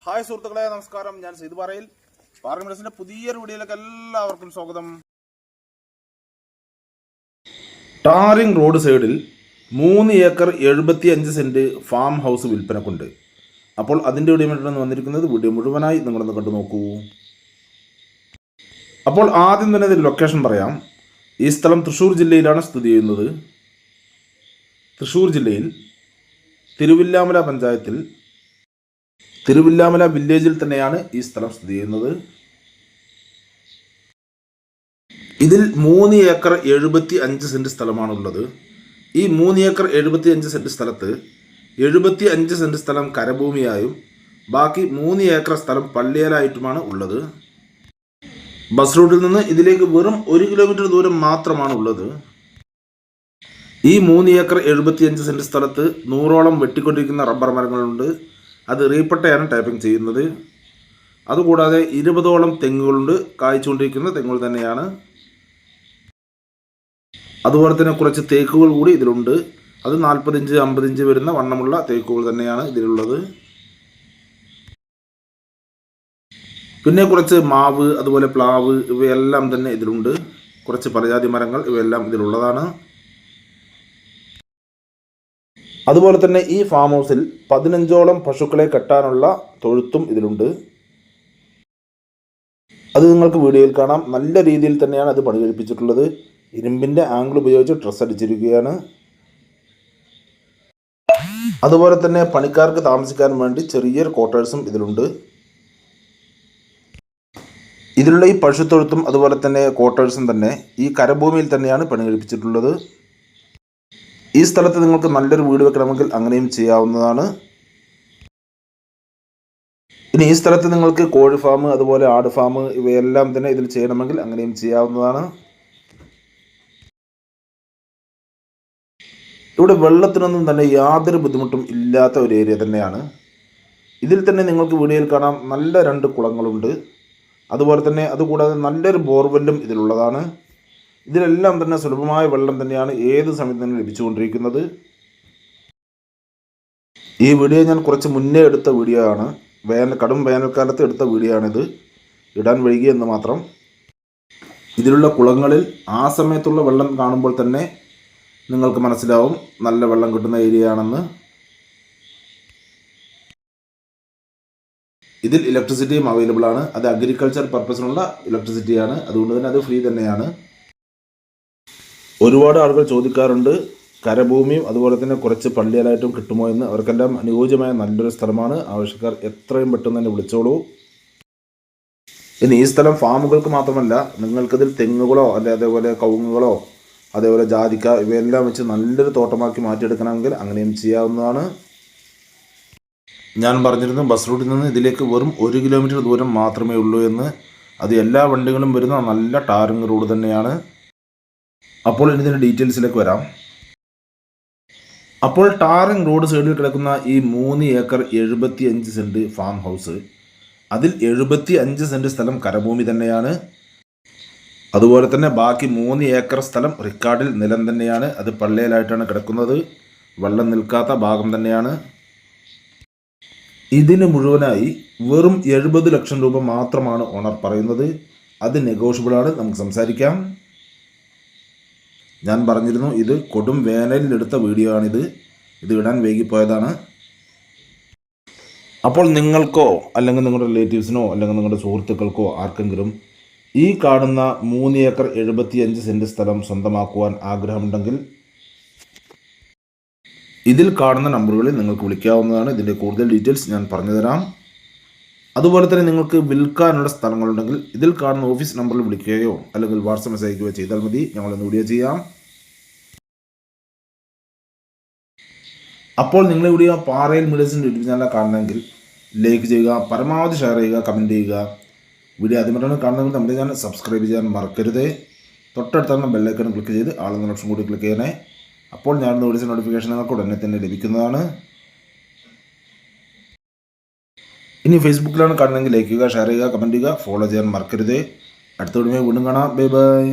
Hi സുഹൃത്തുക്കളെ, നമസ്കാരം. ഞാൻ സീത് പാറയിൽ പാർലമെന്റ്സിന്റെ പുതിയൊരു വീഡിയോയിലേക്ക് എല്ലാവർക്കും സ്വാഗതം. ടാറിംഗ് റോഡ് സൈഡിൽ 3 ഏക്കർ 75 സെന്റ് ഫാം ഹൗസ് വിൽപ്പനക്കുണ്ട്. അപ്പോൾ അതിൻ്റെ വീഡിയോ വന്നിരിക്കുന്നത്. വീഡിയോ മുഴുവനായി നിങ്ങളൊന്ന് കണ്ടു നോക്കൂ. അപ്പോൾ ആദ്യം തന്നെ ഇതിൽ ലൊക്കേഷൻ പറയാം. ഈ സ്ഥലം തൃശ്ശൂർ ജില്ലയിലാണ് സ്ഥിതി ചെയ്യുന്നത്. തൃശ്ശൂർ ജില്ലയിൽ തിരുവില്ലാമല പഞ്ചായത്തിൽ തിരുവില്ലാമല വില്ലേജിൽ തന്നെയാണ് ഈ സ്ഥലം സ്ഥിതി ചെയ്യുന്നത്. ഇതിൽ 3 ഏക്കർ 75 സെന്റ് സ്ഥലമാണുള്ളത്. ഈ 3 ഏക്കർ 75 സെന്റ് സ്ഥലത്ത് 75 സെന്റ് സ്ഥലം കരഭൂമിയായും ബാക്കി 3 ഏക്കർ സ്ഥലം പള്ളിയാലായിട്ടുമാണ് ഉള്ളത്. ബസ് റൂട്ടിൽ നിന്ന് ഇതിലേക്ക് വെറും 1 കിലോമീറ്റർ ദൂരം മാത്രമാണ് ഉള്ളത്. ഈ 3 ഏക്കർ 75 സെന്റ് സ്ഥലത്ത് 100ഓളം വെട്ടിക്കൊണ്ടിരിക്കുന്ന റബ്ബർ മരങ്ങളുണ്ട്. അത് റീപ്പട്ടയാണ് ടാപ്പിംഗ് ചെയ്യുന്നത്. അതുകൂടാതെ 20ഓളം തെങ്ങുകളുണ്ട്. കായ്ച്ചുകൊണ്ടിരിക്കുന്ന തെങ്ങുകൾ തന്നെയാണ്. അതുപോലെ തന്നെ കുറച്ച് തേക്കുകൾ കൂടി ഇതിലുണ്ട്. അത് 40 ഇഞ്ച് 50 ഇഞ്ച് വരുന്ന വണ്ണമുള്ള തേക്കുകൾ തന്നെയാണ് ഇതിലുള്ളത്. പിന്നെ കുറച്ച് മാവ്, അതുപോലെ പ്ലാവ്, ഇവയെല്ലാം തന്നെ ഇതിലുണ്ട്. കുറച്ച് പലജാതി മരങ്ങൾ, ഇവയെല്ലാം ഇതിലുള്ളതാണ്. അതുപോലെ തന്നെ ഈ ഫാം ഹൗസിൽ 15ഓളം പശുക്കളെ കെട്ടാനുള്ള തൊഴുത്തും ഇതിലുണ്ട്. അത് നിങ്ങൾക്ക് വീഡിയോയിൽ കാണാം. നല്ല രീതിയിൽ തന്നെയാണ് അത് പണി കഴിപ്പിച്ചിട്ടുള്ളത്. ഇരുമ്പിൻ്റെ ആംഗിൾ ഉപയോഗിച്ച് ഡ്രസ്സ് അടിച്ചിരിക്കുകയാണ്. അതുപോലെ തന്നെ പണിക്കാർക്ക് താമസിക്കാൻ വേണ്ടി ചെറിയൊരു ക്വാർട്ടേഴ്സും ഇതിലുണ്ട്. ഇതിലുള്ള ഈ പശുത്തൊഴുത്തും അതുപോലെ തന്നെ ക്വാർട്ടേഴ്സും തന്നെ ഈ കരഭൂമിയിൽ തന്നെയാണ് പണി കഴിപ്പിച്ചിട്ടുള്ളത്. ഈ സ്ഥലത്ത് നിങ്ങൾക്ക് നല്ലൊരു വീട് വെക്കണമെങ്കിൽ അങ്ങനെയും ചെയ്യാവുന്നതാണ്. ഇനി ഈ സ്ഥലത്ത് നിങ്ങൾക്ക് കോഴി ഫാം, അതുപോലെ ആട് ഫാം, ഇവയെല്ലാം തന്നെ ഇതിൽ ചെയ്യണമെങ്കിൽ അങ്ങനെയും ചെയ്യാവുന്നതാണ്. ഇവിടെ വെള്ളത്തിനൊന്നും തന്നെ യാതൊരു ബുദ്ധിമുട്ടും ഇല്ലാത്ത ഒരു ഏരിയ തന്നെയാണ്. ഇതിൽ തന്നെ നിങ്ങൾക്ക് വീഡിയോയിൽ കാണാം നല്ല 2 കുളങ്ങളുണ്ട്. അതുപോലെ തന്നെ അതുകൂടാതെ നല്ലൊരു ബോർവെല്ലും ഇതിലുള്ളതാണ്. ഇതിലെല്ലാം തന്നെ സുലഭമായ വെള്ളം തന്നെയാണ് ഏത് സമയത്ത് തന്നെ ലഭിച്ചുകൊണ്ടിരിക്കുന്നത്. ഈ വീഡിയോ ഞാൻ കുറച്ച് മുന്നേ എടുത്ത വീഡിയോ ആണ്. കടും വേനൽക്കാലത്ത് എടുത്ത വീഡിയോ ആണിത്. ഇടാൻ വൈകി എന്ന് മാത്രം. ഇതിലുള്ള കുളങ്ങളിൽ ആ സമയത്തുള്ള വെള്ളം കാണുമ്പോൾ തന്നെ നിങ്ങൾക്ക് മനസ്സിലാവും നല്ല വെള്ളം കിട്ടുന്ന ഏരിയ ആണെന്ന്. ഇതിൽ ഇലക്ട്രിസിറ്റിയും അവൈലബിൾ ആണ്. അത് അഗ്രികൾച്ചർ പർപ്പസിനുള്ള ഇലക്ട്രിസിറ്റിയാണ്. അതുകൊണ്ട് തന്നെ അത് ഫ്രീ തന്നെയാണ്. ഒരുപാട് ആളുകൾ ചോദിക്കാറുണ്ട് കരഭൂമിയും അതുപോലെ തന്നെ കുറച്ച് പള്ളിയാലായിട്ടും കിട്ടുമോ എന്ന്. അവർക്കെല്ലാം അനുയോജ്യമായ നല്ലൊരു സ്ഥലമാണ്. ആവശ്യക്കാർ എത്രയും പെട്ടെന്ന് തന്നെ വിളിച്ചോളൂ. ഇനി ഈ സ്ഥലം ഫാമുകൾക്ക് മാത്രമല്ല, നിങ്ങൾക്കിതിൽ തെങ്ങുകളോ അതേപോലെ കവുങ്ങുകളോ അതേപോലെ ജാതിക്ക ഇവയെല്ലാം വെച്ച് നല്ലൊരു തോട്ടമാക്കി മാറ്റിയെടുക്കണമെങ്കിൽ അങ്ങനെയും ചെയ്യാവുന്നതാണ്. ഞാൻ പറഞ്ഞിരുന്നു ബസ് റൂട്ടിൽ നിന്ന് ഇതിലേക്ക് വെറും 1 കിലോമീറ്റർ ദൂരം മാത്രമേ ഉള്ളൂ എന്ന്. അത് എല്ലാ വണ്ടികളും വരുന്ന നല്ല ടാറിംഗ് റോഡ് തന്നെയാണ്. അപ്പോൾ ഇതിൻ്റെ ഡീറ്റെയിൽസിലേക്ക് വരാം. അപ്പോൾ ടാറിംഗ് റോഡ് സൈഡിൽ കിടക്കുന്ന ഈ 3 ഏക്കർ 75 സെന്റ് ഫാം ഹൗസ്, അതിൽ 75 സെന്റ് സ്ഥലം കരഭൂമി തന്നെയാണ്. അതുപോലെ തന്നെ ബാക്കി 3 ഏക്കർ സ്ഥലം റിക്കാർഡിൽ നിലം തന്നെയാണ്. അത് പള്ളിയിലായിട്ടാണ് കിടക്കുന്നത്. വെള്ളം നിൽക്കാത്ത ഭാഗം തന്നെയാണ്. ഇതിന് മുഴുവനായി വെറും 70 ലക്ഷം രൂപ മാത്രമാണ് ഓണർ പറയുന്നത്. അത് നെഗോഷ്യബിളാണ്, നമുക്ക് സംസാരിക്കാം. ഞാൻ പറഞ്ഞിരുന്നു ഇത് കൊടും വേനലിലെടുത്ത വീഡിയോ ആണിത്. ഇത് ഇടാൻ വൈകിപ്പോയതാണ്. അപ്പോൾ നിങ്ങൾക്കോ അല്ലെങ്കിൽ നിങ്ങളുടെ റിലേറ്റീവ്സിനോ അല്ലെങ്കിൽ നിങ്ങളുടെ സുഹൃത്തുക്കൾക്കോ ആർക്കെങ്കിലും ഈ കാണുന്ന 3 ഏക്കർ 75 സെന്റ് സ്ഥലം സ്വന്തമാക്കുവാൻ ആഗ്രഹമുണ്ടെങ്കിൽ ഇതിൽ കാണുന്ന നമ്പറുകളിൽ നിങ്ങൾക്ക് വിളിക്കാവുന്നതാണ്. ഇതിൻ്റെ കൂടുതൽ ഡീറ്റെയിൽസ് ഞാൻ പറഞ്ഞുതരാം. അതുപോലെ തന്നെ നിങ്ങൾക്ക് വിൽക്കാനുള്ള സ്ഥലങ്ങളുണ്ടെങ്കിൽ ഇതിൽ കാണുന്ന ഓഫീസ് നമ്പറിൽ വിളിക്കുകയോ അല്ലെങ്കിൽ വാട്സപ്പ് മെസ്സേജ് അയക്കുകയോ ചെയ്താൽ മതി. ഞങ്ങളൊന്ന് വീഡിയോ ചെയ്യാം. അപ്പോൾ നിങ്ങൾ വീഡിയോ പാറയിൽ മീഡിയസിൻ്റെ യൂട്യൂബ് ചാനൽ കാണണമെങ്കിൽ ലൈക്ക് ചെയ്യുക, പരമാവധി ഷെയർ ചെയ്യുക, കമൻറ്റ് ചെയ്യുക. വീഡിയോ ആദ്യമായിട്ടാണ് കാണുന്നതെങ്കിൽ നമ്മുടെ ചാനൽ സബ്സ്ക്രൈബ് ചെയ്യാൻ മറക്കരുത്. തൊട്ടടുത്തുള്ള ബെല്ലൈക്കൺ ക്ലിക്ക് ചെയ്ത് ആളെന്ന ഓപ്ഷൻ കൂടി ക്ലിക്ക് ചെയ്യണേ. അപ്പോൾ ഞാൻ വീഡിയോസ് നോട്ടിഫിക്കേഷൻ നിങ്ങൾക്ക് ഉടനെ തന്നെ ലഭിക്കുന്നതാണ്. ഇനി ഫേസ്ബുക്കിലാണ് കാണുന്നതെങ്കിൽ ലൈക്ക് ചെയ്യുക, ഷെയർ ചെയ്യുക, കമൻറ്റ് ചെയ്യുക, ഫോളോ ചെയ്യാൻ മറക്കരുത്. അടുത്ത വീഡിയോ വീണ്ടും കാണാം. Bye bye.